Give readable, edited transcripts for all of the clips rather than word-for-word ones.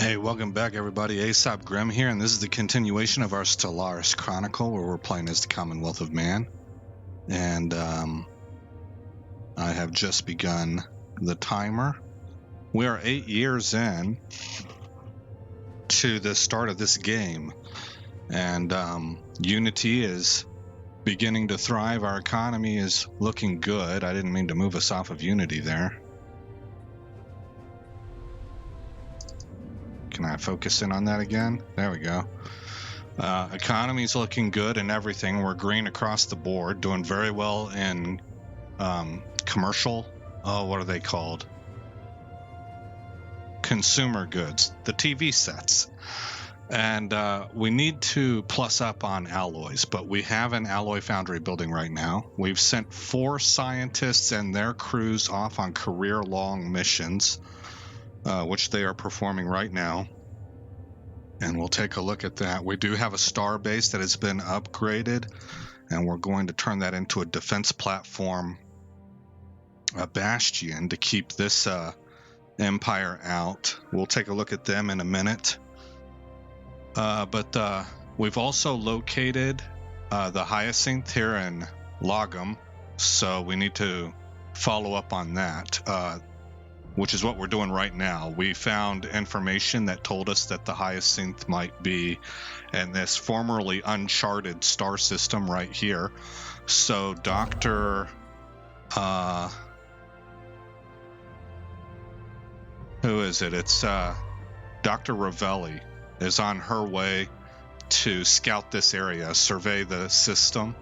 Hey, welcome back everybody. Aesop Grimm here, and this is the continuation of our Stellaris Chronicle, where we're playing as the Commonwealth of Man. And I have just begun the timer. We are 8 years in to the start of this game, and Unity is beginning to thrive. Our economy is looking good. I didn't mean to move us off of Unity there. Can I focus in on that again? There we go. Economy's looking good and everything. We're green across the board, doing very well in commercial. Oh, what are they called? Consumer goods, the TV sets. And we need to plus up on alloys, but we have an alloy foundry building right now. We've sent 4 scientists and their crews off on career-long missions, which they are performing right now. And we'll take a look at that. We do have a star base that has been upgraded, and we're going to turn that into a defense platform, a bastion, to keep this empire out. We'll take a look at them in a minute. But we've also located the Hyacinth here in Logum, so we need to follow up on that, which is what we're doing right now. We found information that told us that the Hyacinth might be in this formerly uncharted star system right here. So Dr. Who is it? It's Dr. Ravelli is on her way to scout this area, survey the system.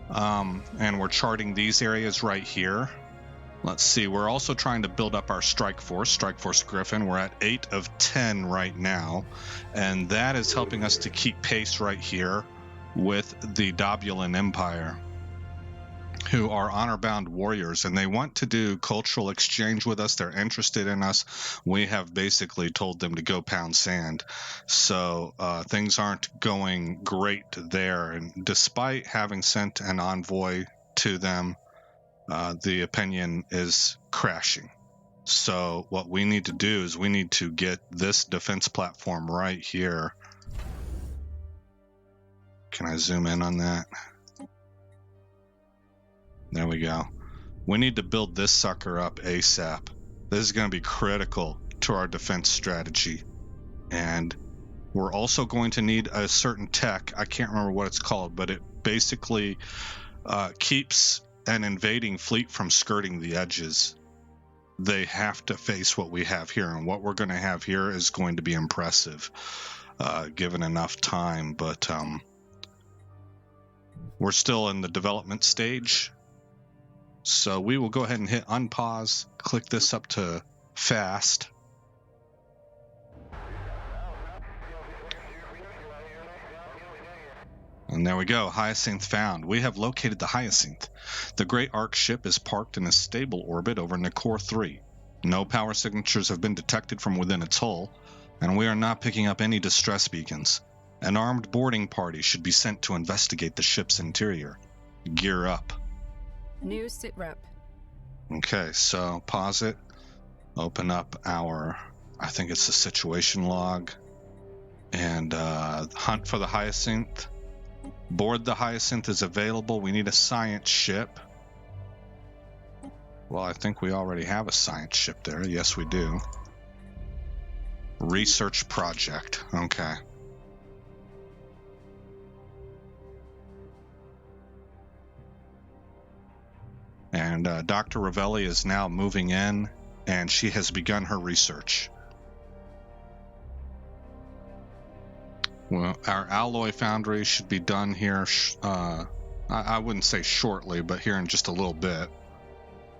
And we're charting these areas right here. Let's see, we're also trying to build up our Strike Force Griffin. We're at 8 of 10 right now, and that is helping us to keep pace right here with the Dobulan Empire, who are honor-bound warriors, and they want to do cultural exchange with us. They're interested in us. We have basically told them to go pound sand. So things aren't going great there, and despite having sent an envoy to them, the opinion is crashing. So what we need to do is we need to get this defense platform right here. Can I zoom in on that? There we go. We need to build this sucker up ASAP. This is going to be critical to our defense strategy. And we're also going to need a certain tech. I can't remember what it's called, but it basically keeps an invading fleet from skirting the edges. They have to face what we have here, and what we're going to have here is going to be impressive, given enough time. But we're still in the development stage, so we will go ahead and hit unpause, click this up to fast. And there we go, Hyacinth found. We have located the Hyacinth. The Great Ark ship is parked in a stable orbit over Nicor 3. No power signatures have been detected from within its hull, and we are not picking up any distress beacons. An armed boarding party should be sent to investigate the ship's interior. Gear up. New sitrep. Okay, so pause it. Open up our, I think it's the situation log, and hunt for the Hyacinth. Board the Hyacinth is available. We need a science ship. Well, I think we already have a science ship there. Yes, we do. Research project. Okay. And Dr. Ravelli is now moving in, and she has begun her research. Well, our alloy foundry should be done here, I wouldn't say shortly, but here in just a little bit.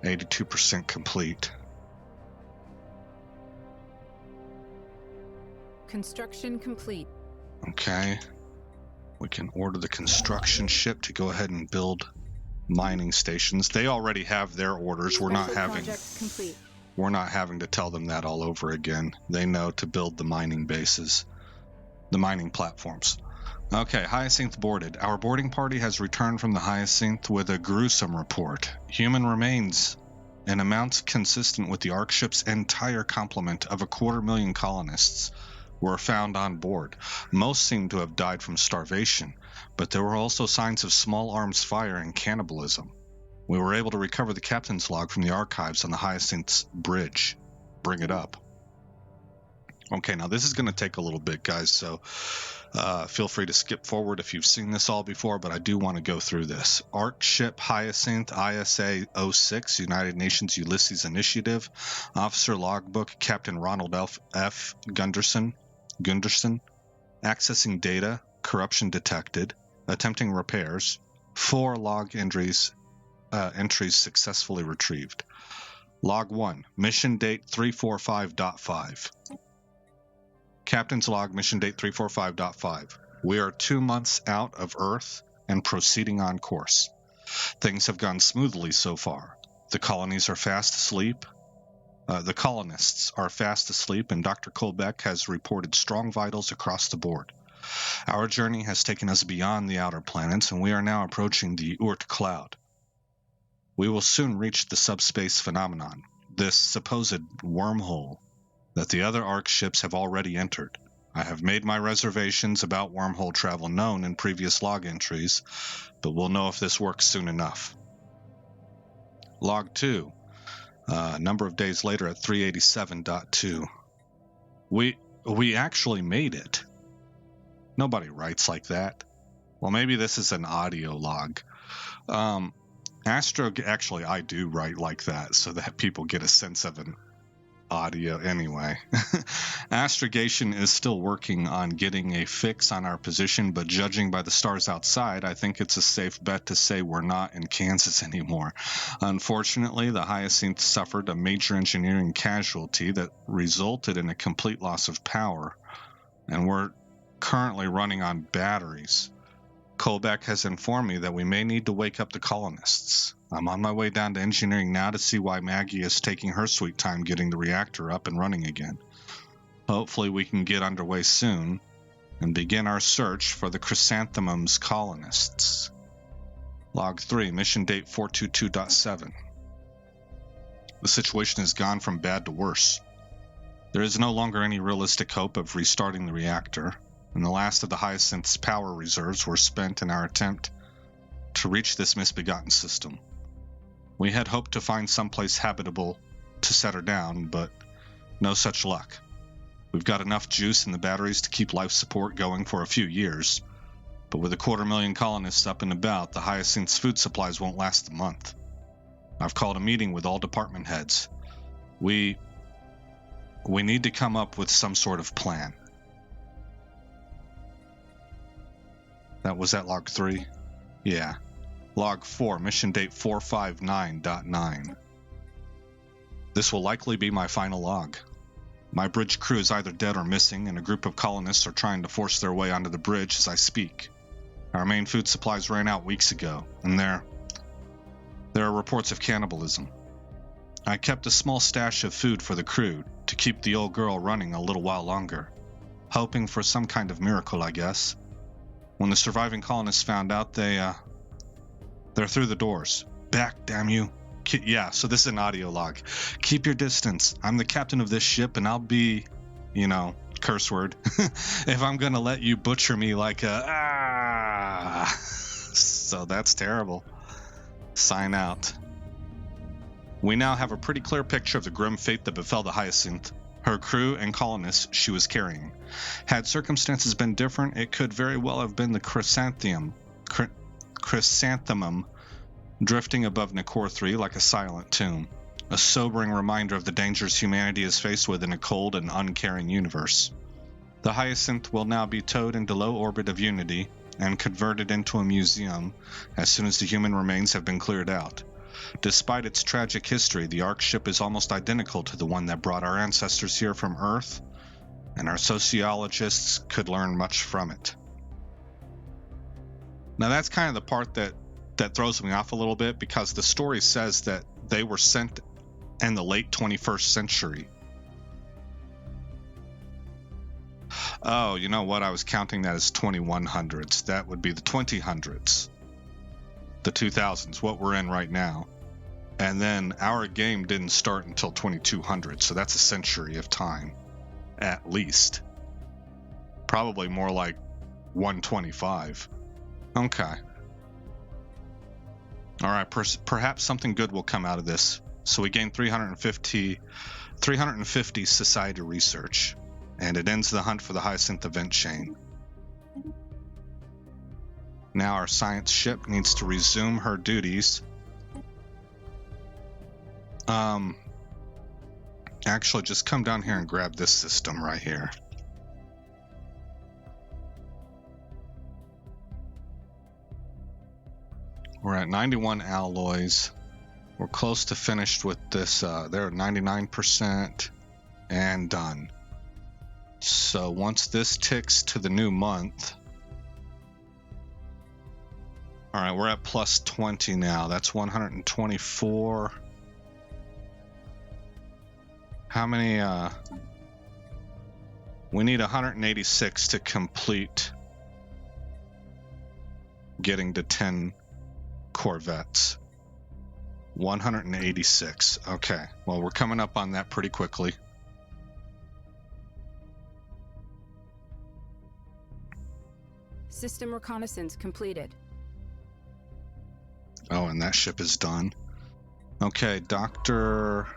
82% complete. Construction complete. Okay. We can order the construction ship to go ahead and build mining stations. They already have their orders. We're not having to tell them that all over again. They know to build the mining bases. The mining platforms. Okay, Hyacinth boarded. Our boarding party has returned from the Hyacinth with a gruesome report. Human remains an amount consistent with the Ark ship's entire complement of 250,000 colonists were found on board. Most seemed to have died from starvation, but there were also signs of small arms fire and cannibalism. We were able to recover the captain's log from the archives on the Hyacinth's bridge. Bring it up. Okay, now this is going to take a little bit, guys, so feel free to skip forward if you've seen this all before, but I do want to go through this. Ark ship Hyacinth ISA 06, United Nations Ulysses Initiative, Officer Logbook, Captain Ronald F. Gunderson, accessing data, corruption detected, attempting repairs, 4 log entries successfully retrieved. Log 1, mission date 345.5. Captain's log, mission date 345.5. We are 2 months out of Earth and proceeding on course. Things have gone smoothly so far. The colonists are fast asleep, and Dr. Kolbeck has reported strong vitals across the board. Our journey has taken us beyond the outer planets, and we are now approaching the Oort cloud. We will soon reach the subspace phenomenon, this supposed wormhole that the other Ark ships have already entered. I have made my reservations about wormhole travel known in previous log entries, but we'll know if this works soon enough. Log 2, a number of days later at 387.2. We actually made it. Nobody writes like that. Well, maybe this is an audio log. Actually, I do write like that so that people get a sense of an audio anyway. Astrogation is still working on getting a fix on our position, but judging by the stars outside, I think it's a safe bet to say we're not in Kansas anymore. Unfortunately, the Hyacinth suffered a major engineering casualty that resulted in a complete loss of power, and we're currently running on batteries. Kolbeck has informed me that we may need to wake up the colonists. I'm on my way down to engineering now to see why Maggie is taking her sweet time getting the reactor up and running again. Hopefully we can get underway soon and begin our search for the Chrysanthemum's colonists. Log 3, mission date 422.7. The situation has gone from bad to worse. There is no longer any realistic hope of restarting the reactor, and the last of the Hyacinth's power reserves were spent in our attempt to reach this misbegotten system. We had hoped to find someplace habitable to set her down, but no such luck. We've got enough juice in the batteries to keep life support going for a few years, but with 250,000 colonists up and about, the Hyacinth's food supplies won't last a month. I've called a meeting with all department heads. We need to come up with some sort of plan. That was at log 3? Yeah. Log 4, mission date 459.9. This will likely be my final log. My bridge crew is either dead or missing, and a group of colonists are trying to force their way onto the bridge as I speak. Our main food supplies ran out weeks ago, and there are reports of cannibalism. I kept a small stash of food for the crew to keep the old girl running a little while longer, hoping for some kind of miracle, I guess. When the surviving colonists found out, they're through the doors. Back, damn you. Yeah, so this is an audio log. Keep your distance. I'm the captain of this ship, and I'll be, curse word, if I'm gonna let you butcher me like So that's terrible. Sign out. We now have a pretty clear picture of the grim fate that befell the Hyacinth, her crew, and colonists she was carrying. Had circumstances been different, it could very well have been the Chrysanthemum drifting above Nicor 3 like a silent tomb, a sobering reminder of the dangers humanity is faced with in a cold and uncaring universe. The Hyacinth will now be towed into low orbit of Unity and converted into a museum as soon as the human remains have been cleared out. Despite its tragic history, the Ark ship is almost identical to the one that brought our ancestors here from Earth, and our sociologists could learn much from it. Now that's kind of the part that throws me off a little bit, because the story says that they were sent in the late 21st century. Oh, you know what? I was counting that as 2100s. That would be the 2000s. The 2000s, what we're in right now. And then our game didn't start until 2200, so that's a century of time, at least. Probably more like 125. Okay. All right, perhaps something good will come out of this. So we gain 350 society research, and it ends the hunt for the Hyacinth event chain. Now our science ship needs to resume her duties. Actually, just come down here and grab this system right here. We're at 91 alloys. We're close to finished with this. They're at 99% and done. So once this ticks to the new month. All right, we're at plus 20 now. That's 124. How many? We need 186 to complete getting to 10 corvettes. 186. Okay, well, we're coming up on that pretty quickly. System reconnaissance completed. Oh, and that ship is done. Okay, Dr.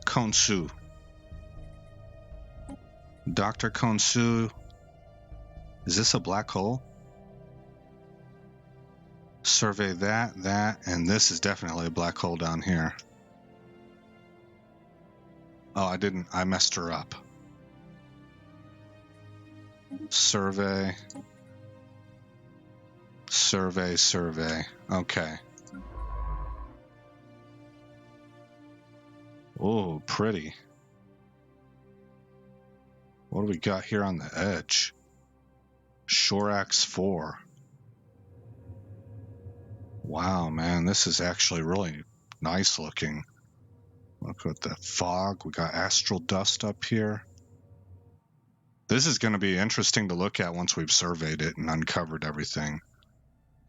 Konsu. Dr. Konsu. Is this a black hole? Survey that, and this is definitely a black hole down here. Oh, I messed her up. Survey. Okay. Oh, pretty. What do we got here on the edge? Shorax 4. Wow, man, this is actually really nice looking. Look at the fog. We got astral dust up here. This is going to be interesting to look at once we've surveyed it and uncovered everything.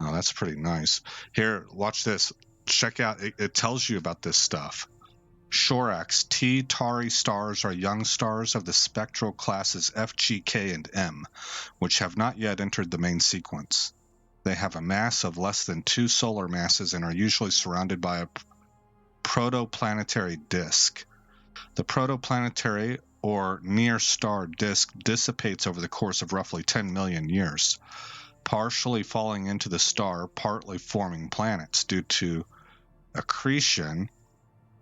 Oh, that's pretty nice. Here, watch this. Check out, it tells you about this stuff. Shorax T Tauri stars are young stars of the spectral classes F, G, K, and M, which have not yet entered the main sequence. They have a mass of less than 2 solar masses and are usually surrounded by a protoplanetary disk. The protoplanetary or near-star disk dissipates over the course of roughly 10 million years, partially falling into the star, partly forming planets due to accretion,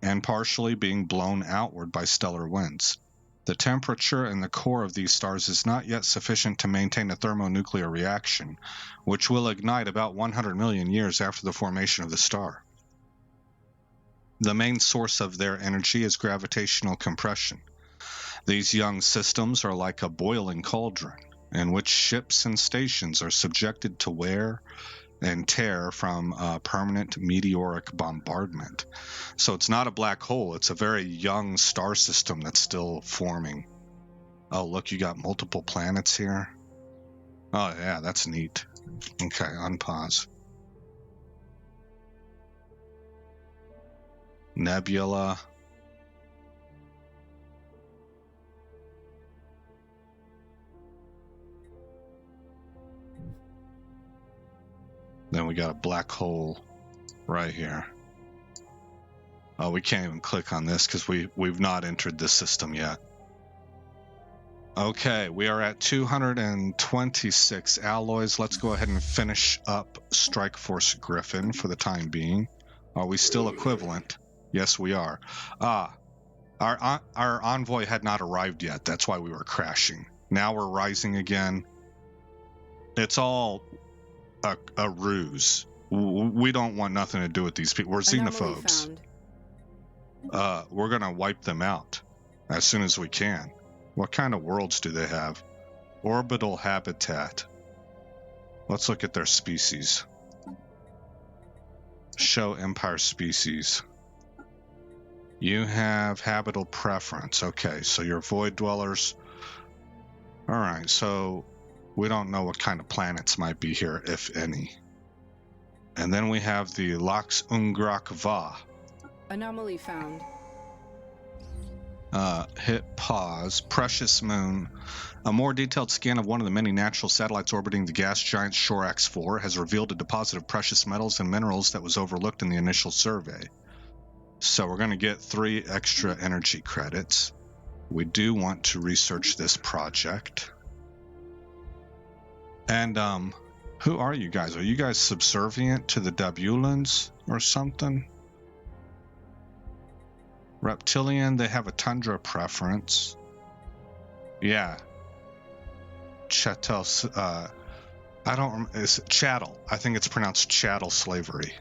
and partially being blown outward by stellar winds. The temperature in the core of these stars is not yet sufficient to maintain a thermonuclear reaction, which will ignite about 100 million years after the formation of the star. The main source of their energy is gravitational compression. These young systems are like a boiling cauldron, in which ships and stations are subjected to wear and tear from permanent meteoric bombardment. So it's not a black hole, it's a very young star system that's still forming. Oh, look, you got multiple planets here. Oh, yeah, that's neat. Okay, unpause. Nebula. Then we got a black hole right here. Oh, we can't even click on this because we've not entered this system yet. Okay, we are at 226 alloys. Let's go ahead and finish up Strike Force Griffin for the time being. Are we still equivalent? Yes, we are. Our envoy had not arrived yet. That's why we were crashing. Now we're rising again. It's all a ruse. We don't want nothing to do with these people. We're xenophobes. We're gonna wipe them out as soon as we can. What kind of worlds do they have? Orbital habitat. Let's look at their species. Show Empire species. You have habitable preference. Okay, so you're void dwellers. Alright, so we don't know what kind of planets might be here, if any. And then we have the Lax Ungrak Va. Anomaly found. Hit pause. Precious moon. A more detailed scan of one of the many natural satellites orbiting the gas giant Shorax 4 has revealed a deposit of precious metals and minerals that was overlooked in the initial survey. So we're going to get 3 extra energy credits. We do want to research this project. And who are you guys? Are you guys subservient to the Dabulans or something? Reptilian, they have a tundra preference. Yeah. Chattel, I don't remember, is it chattel? I think it's pronounced chattel slavery.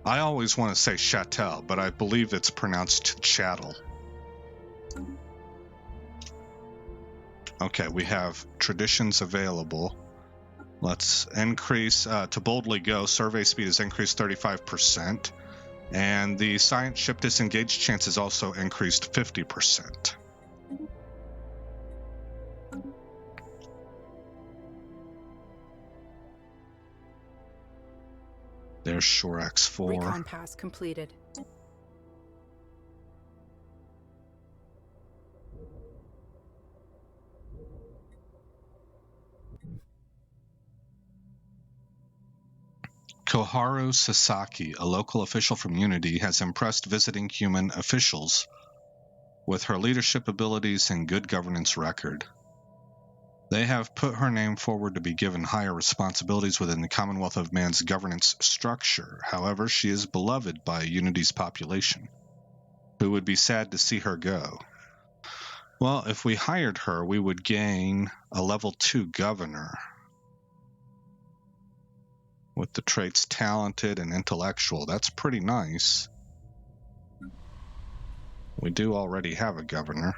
I always want to say chattel, but I believe it's pronounced chattel. Okay, we have traditions available. Let's increase to boldly go. Survey speed is increased 35%. And the science ship disengaged chance is also increased 50%. There's Shorax 4. Recon pass completed. Koharu Sasaki, a local official from Unity, has impressed visiting human officials with her leadership abilities and good governance record. They have put her name forward to be given higher responsibilities within the Commonwealth of Man's governance structure. However, she is beloved by Unity's population, who would be sad to see her go. Well, if we hired her, we would gain a level 2 governor with the traits talented and intellectual. That's pretty nice. We do already have a governor.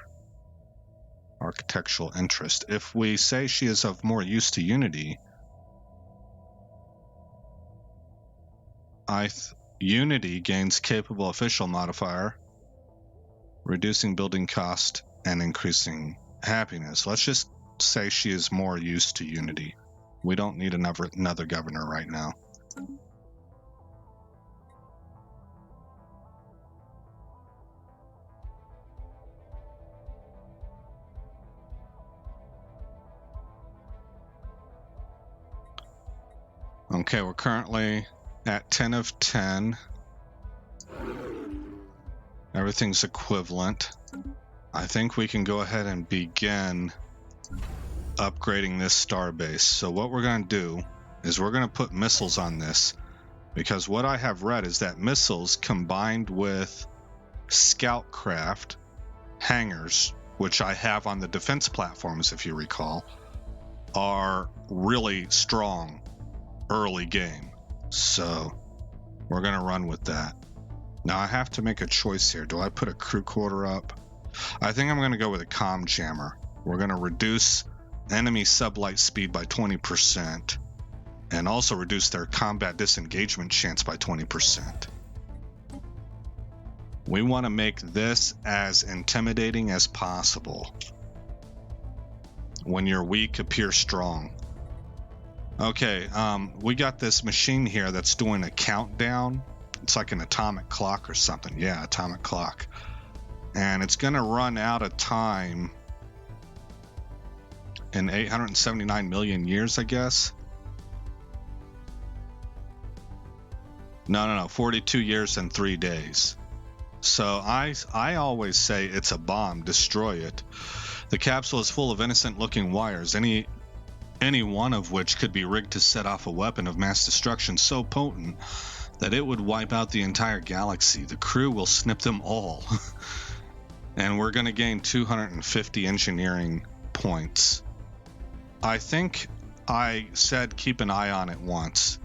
Architectural interest. If we say she is of more use to Unity, Unity gains capable official modifier, reducing building cost and increasing happiness. Let's just say she is more used to Unity. We don't need another governor right now. Okay, we're currently at 10 of 10. Everything's equivalent. I think we can go ahead and begin upgrading this starbase. So what we're going to do is we're going to put missiles on this, because what I have read is that missiles combined with scout craft, hangars, which I have on the defense platforms if you recall, are really strong early game. So we're going to run with that. Now I have to make a choice here. Do I put a crew quarter up? I think I'm going to go with a comm jammer. We're going to reduce enemy sublight speed by 20% and also reduce their combat disengagement chance by 20%. We want to make this as intimidating as possible. When you're weak, appear strong. Okay, we got this machine here that's doing a countdown. It's like an atomic clock or something. Yeah, atomic clock. And it's going to run out of time in 879 million years, I guess. No, 42 years and 3 days. So I always say it's a bomb. Destroy it. The capsule is full of innocent-looking wires, any one of which could be rigged to set off a weapon of mass destruction so potent that it would wipe out the entire galaxy. The crew will snip them all. And we're going to gain 250 engineering points. I think I said keep an eye on it once,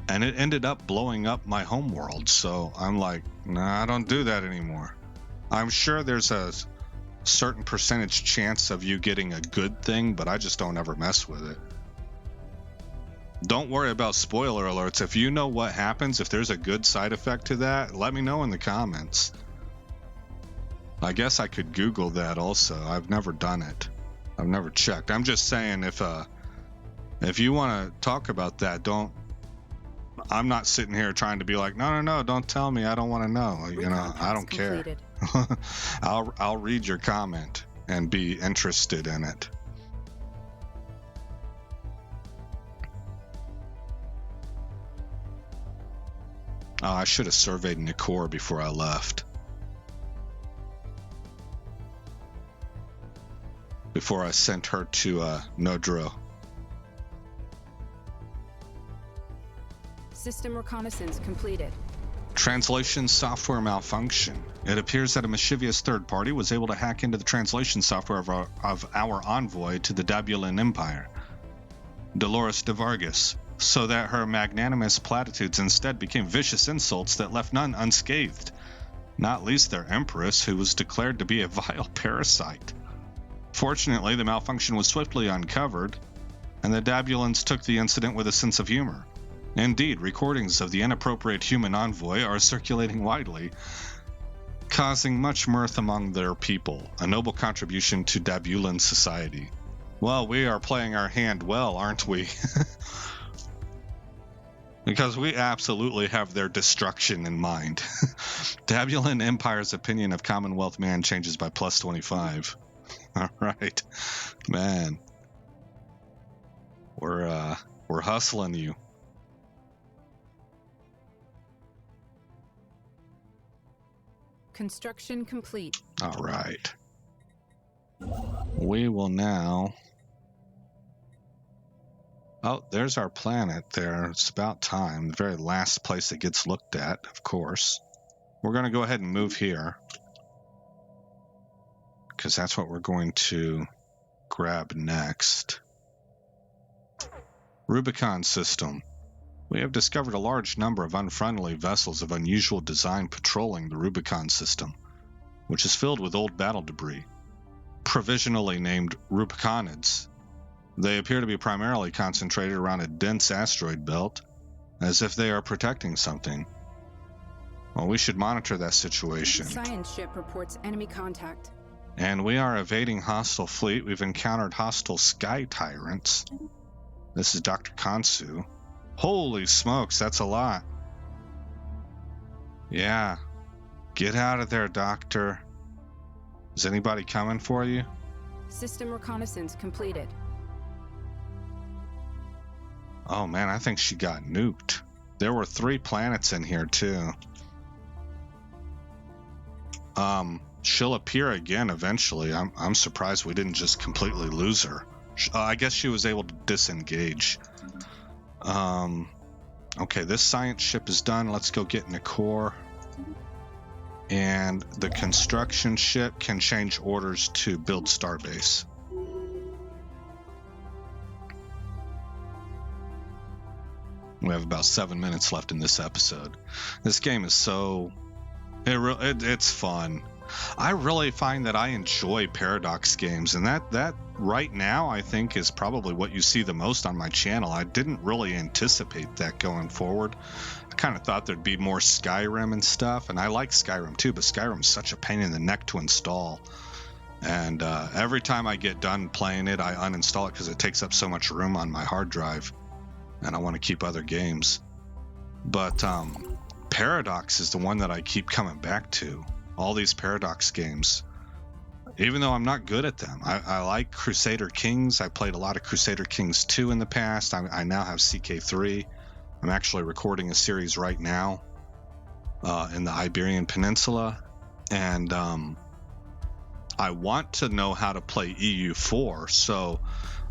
and it ended up blowing up my homeworld. So I'm like, nah, I don't do that anymore. I'm sure there's a certain percentage chance of you getting a good thing, but I just don't ever mess with it. Don't worry about spoiler alerts. If you know what happens, if there's a good side effect to that, let me know in the comments. I guess I could Google that also. I've never done it. I've never checked. I'm just saying if you want to talk about that, don't I'm not sitting here trying to be like, no, don't tell me. I don't want to know. You know, I don't care. I'll read your comment and be interested in it. Oh, I should have surveyed Nikor before I left. Before I sent her to Nodro. System reconnaissance completed. Translation software malfunction. It appears that a mischievous third party was able to hack into the translation software of our envoy to the Dabulan Empire, Dolores de Vargas, so that her magnanimous platitudes instead became vicious insults that left none unscathed, not least their empress, who was declared to be a vile parasite. Fortunately, the malfunction was swiftly uncovered, and the Dabulans took the incident with a sense of humor. Indeed, recordings of the inappropriate human envoy are circulating widely, causing much mirth among their people, a noble contribution to Dabulan society. Well, we are playing our hand well, aren't we? Because we absolutely have their destruction in mind. Dabulan Empire's opinion of Commonwealth Man changes by plus 25. All right, man. We're hustling you. Construction complete. All right. We will now... Oh, there's our planet there. It's about time. The very last place it gets looked at, of course. We're going to go ahead and move here, because that's what we're going to grab next. Rubicon System. We have discovered a large number of unfriendly vessels of unusual design patrolling the Rubicon System, which is filled with old battle debris, provisionally named Rubiconids. They appear to be primarily concentrated around a dense asteroid belt, as if they are protecting something. Well, we should monitor that situation. Science ship reports enemy contact. And we are evading hostile fleet. We've encountered hostile sky tyrants. This is Dr. Kansu. Holy smokes, that's a lot. Yeah. Get out of there, Doctor. Is anybody coming for you? System reconnaissance completed. Oh man, I think she got nuked. There were 3 planets in here too. She'll appear again eventually. I'm surprised we didn't just completely lose her. I guess she was able to disengage. Okay, this science ship is done. Let's go get Nikor. And the construction ship can change orders to build starbase. We have about 7 minutes left in this episode. This game is so... It's fun. I really find that I enjoy Paradox games, and that right now I think is probably what you see the most on my channel. I didn't really anticipate that going forward. I kind of thought there'd be more Skyrim and stuff, and I like Skyrim too, but Skyrim's such a pain in the neck to install. And every time I get done playing it, I uninstall it because it takes up so much room on my hard drive, and I want to keep other games. But Paradox is the one that I keep coming back to. All these Paradox games, even though I'm not good at them. I like Crusader Kings. I played a lot of Crusader Kings 2 in the past. I now have CK3. I'm actually recording a series right now in the Iberian Peninsula, and I want to know how to play EU4, so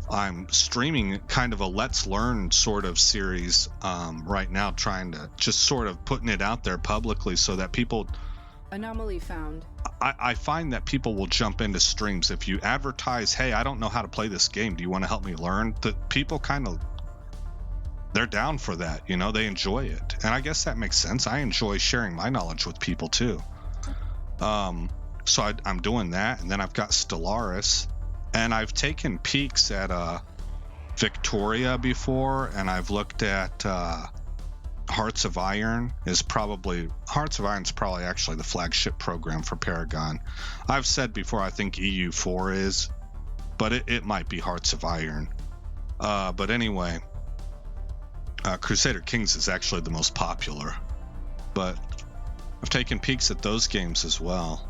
I'm streaming kind of a Let's Learn sort of series right now, trying to just sort of putting it out there publicly so that people... Anomaly found. I find that people will jump into streams if you advertise, hey, I don't know how to play this game. Do you want to help me learn? That people kind of, they're down for that. You know, they enjoy it. And I guess that makes sense. I enjoy sharing my knowledge with people too. So I'm doing that. And then I've got Stellaris. And I've taken peeks at Victoria before. And I've looked at... Hearts of Iron is probably actually the flagship program for Paragon. I've said before I think EU4 is, but it might be Hearts of Iron. But anyway, Crusader Kings is actually the most popular, but I've taken peeks at those games as well.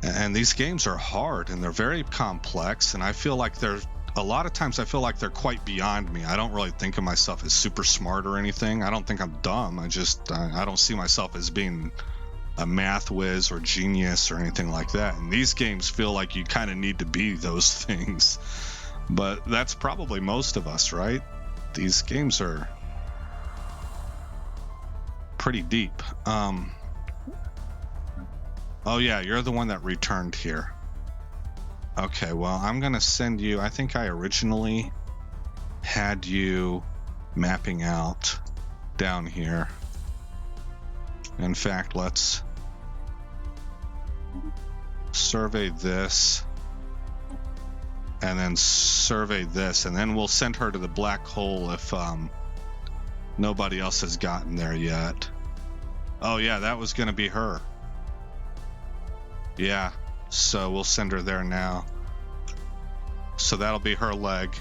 And these games are hard and they're very complex, and I feel like a lot of times I feel like they're quite beyond me. I don't really think of myself as super smart or anything. I don't think I'm dumb. I don't see myself as being a math whiz or genius or anything like that. And these games feel like you kind of need to be those things. But that's probably most of us, right? These games are pretty deep. Oh yeah, you're the one that returned here. Okay, well, I'm gonna send you, I think I originally had you mapping out down here. In fact, let's survey this and then survey this, and then we'll send her to the black hole if nobody else has gotten there yet. Oh yeah, that was gonna be her. Yeah, so we'll send her there now. So that'll be her leg.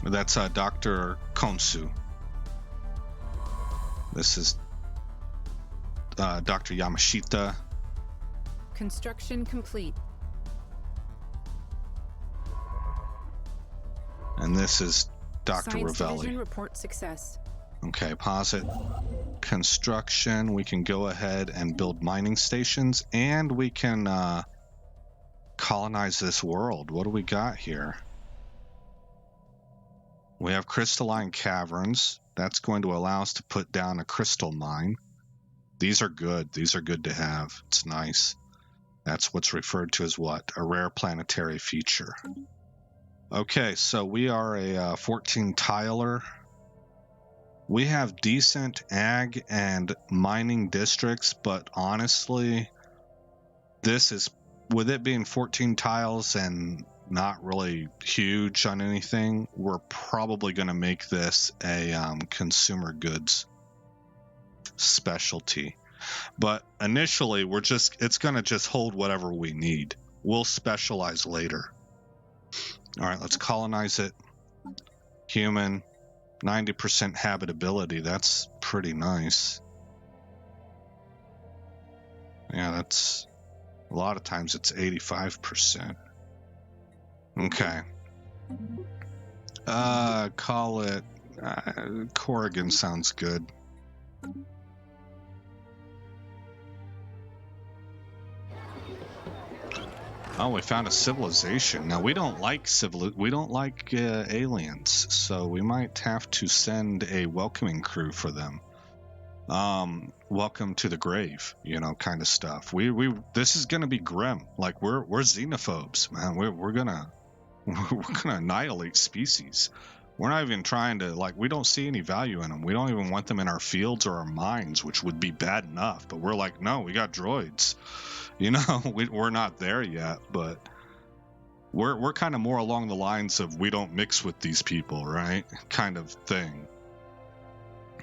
That's Dr. Konsu. This is Dr. Yamashita. Construction complete. And this is Dr. Science Ravelli. Division report success. Okay, pause it. Construction. We can go ahead and build mining stations, and we can colonize this world. What do we got here? We have crystalline caverns. That's going to allow us to put down a crystal mine. These are good. These are good to have. It's nice. That's what's referred to as what? A rare planetary feature. Okay, so we are a 14 tiler. We have decent ag and mining districts, but honestly, this is, with it being 14 tiles and not really huge on anything, we're probably going to make this a consumer goods specialty. But initially, it's going to just hold whatever we need. We'll specialize later. All right, let's colonize it. Human. 90% habitability, that's pretty nice. Yeah, that's a lot of times it's 85%. Okay. Call it Corrigan sounds good. Oh, we found a civilization. Now we don't like aliens, so we might have to send a welcoming crew for them. Welcome to the grave, kind of stuff. This is gonna be grim. Like we're xenophobes, man. We're gonna annihilate species. We're not even trying to, we don't see any value in them. We don't even want them in our fields or our mines, which would be bad enough. But we're like, no, we got droids. We're not there yet, but we're kind of more along the lines of we don't mix with these people, right? Kind of thing.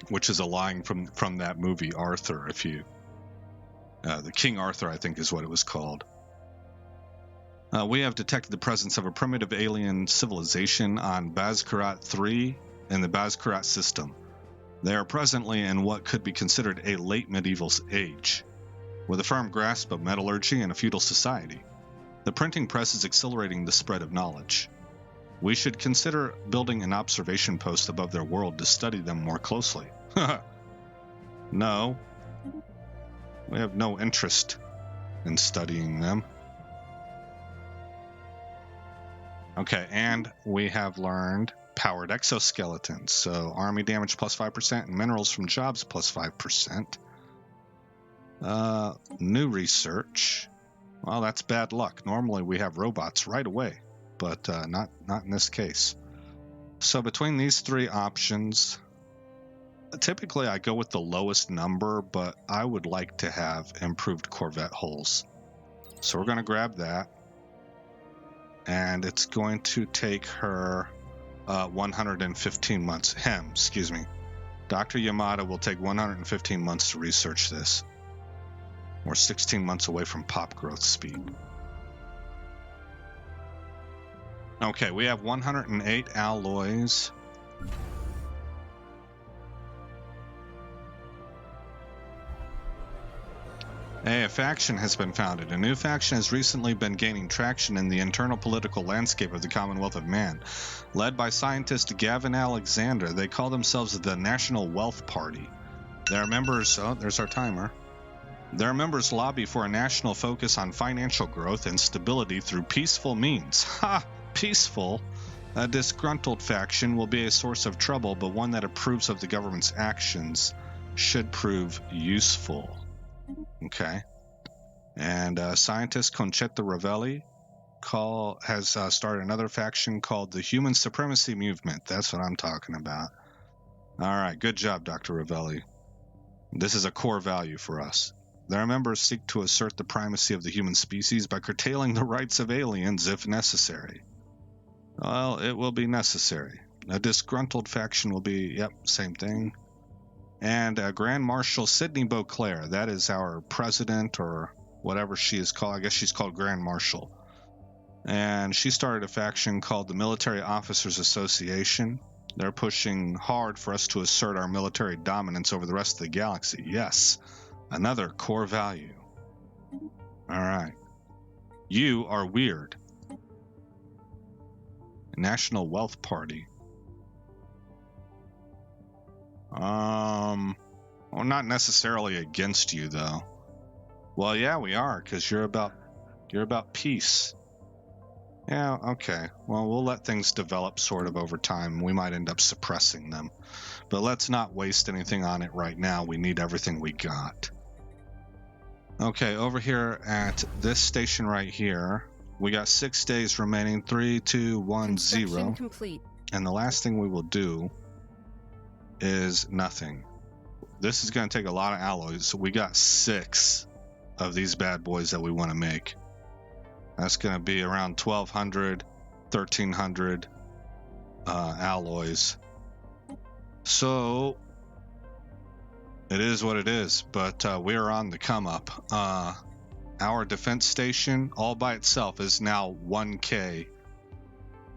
Which is a line from that movie Arthur, the King Arthur, I think is what it was called. We have detected the presence of a primitive alien civilization on Bazkarat 3 in the Bazkarat system. They are presently in what could be considered a late medieval age, with a firm grasp of metallurgy and a feudal society. The printing press is accelerating the spread of knowledge. We should consider building an observation post above their world to study them more closely. No. We have no interest in studying them. Okay, and we have learned powered exoskeletons. So army damage plus 5% and minerals from jobs plus 5%. New research. Well, that's bad luck. Normally we have robots right away, but not in this case. So between these three options, typically I go with the lowest number, but I would like to have improved Corvette hulls. So we're going to grab that. And it's going to take her 115 months. Dr. Yamada will take 115 months to research this. We're 16 months away from pop growth speed. Okay, we have 108 alloys. A faction has been founded. A new faction has recently been gaining traction in the internal political landscape of the Commonwealth of Man. Led by scientist Gavin Alexander, they call themselves the National Wealth Party. Their members, oh, there's our timer. Their members lobby for a national focus on financial growth and stability through peaceful means. Ha! Peaceful? A disgruntled faction will be a source of trouble, but one that approves of the government's actions should prove useful. Okay. And scientist Concetta Ravelli has started another faction called the Human Supremacy Movement. That's what I'm talking about. All right, good job, Dr. Ravelli. This is a core value for us. Their members seek to assert the primacy of the human species by curtailing the rights of aliens if necessary. Well, it will be necessary. A disgruntled faction will be, yep, same thing. And Grand Marshal Sidney Beauclair, that is our president or whatever she is called. I guess she's called Grand Marshal. And she started a faction called the Military Officers Association. They're pushing hard for us to assert our military dominance over the rest of the galaxy. Yes, another core value. All right. You are weird. National Wealth Party. Well, not necessarily against you, though. Well, yeah, we are, because you're about peace. Yeah, okay. Well, we'll let things develop sort of over time. We might end up suppressing them. But let's not waste anything on it right now. We need everything we got. Okay, over here at this station right here, we got 6 days remaining. 3, 2, 1, 0. Complete. And the last thing we will do is nothing. This is going to take a lot of alloys. So we got 6 of these bad boys that we want to make. That's going to be around 1,200, 1,300 alloys. So it is what it is, but we're on the come up. Our defense station all by itself is now 1K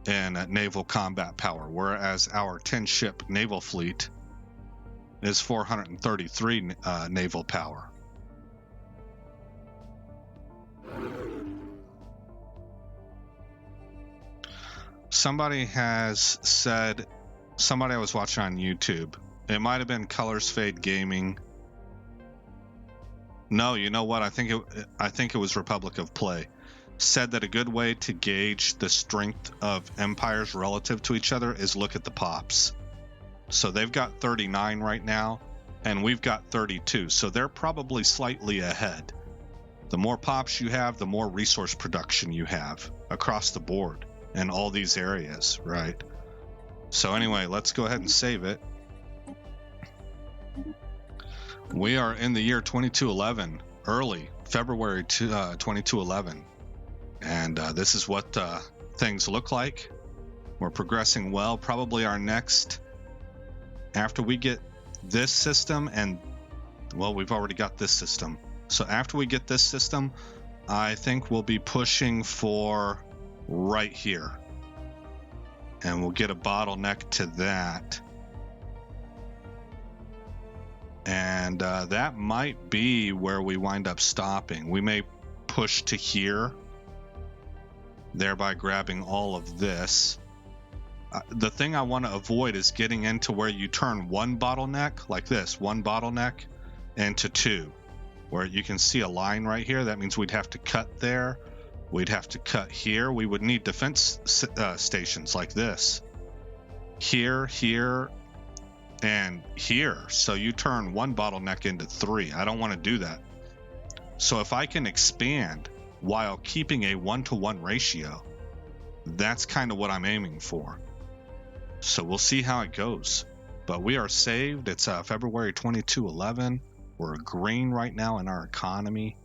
in naval combat power, whereas our 10-ship naval fleet is 433 naval power. Somebody has said, somebody I was watching on YouTube, it might have been Colors Fade Gaming. No, you know what? I think it was Republic of Play. Said that a good way to gauge the strength of empires relative to each other is look at the pops. So they've got 39 right now, and we've got 32. So they're probably slightly ahead. The more pops you have, the more resource production you have across the board in all these areas, right? So anyway, let's go ahead and save it. We are in the year 2211, early February 2211. And this is what things look like. We're progressing well. Probably our next, after we get this system, and well, we've already got this system. So after we get this system, I think we'll be pushing for right here. And we'll get a bottleneck to that. And that might be where we wind up stopping. We may push to here, thereby grabbing all of this. The thing I want to avoid is getting into where you turn one bottleneck, like this, one bottleneck, into 2. Where you can see a line right here. That means we'd have to cut there. We'd have to cut here. We would need defense stations like this. Here, here, and here. So you turn one bottleneck into 3. I don't want to do that. So if I can expand while keeping a 1-to-1 ratio, that's kind of what I'm aiming for. So we'll see how it goes. But we are saved. It's February 2211. We're green right now in our economy.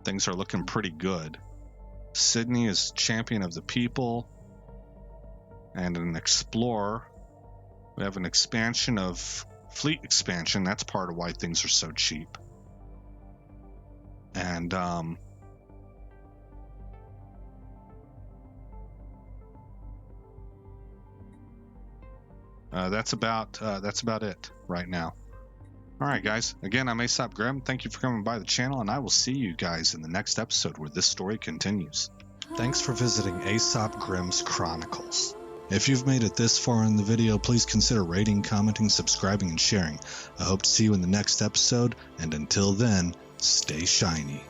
Things are looking pretty good. Sydney is champion of the people and an explorer. We have an expansion of fleet expansion. That's part of why things are so cheap. And that's about it right now. All right, guys. Again, I'm Aesop Grimm. Thank you for coming by the channel, and I will see you guys in the next episode where this story continues. Thanks for visiting Aesop Grimm's Chronicles. If you've made it this far in the video, please consider rating, commenting, subscribing, and sharing. I hope to see you in the next episode, and until then, stay shiny.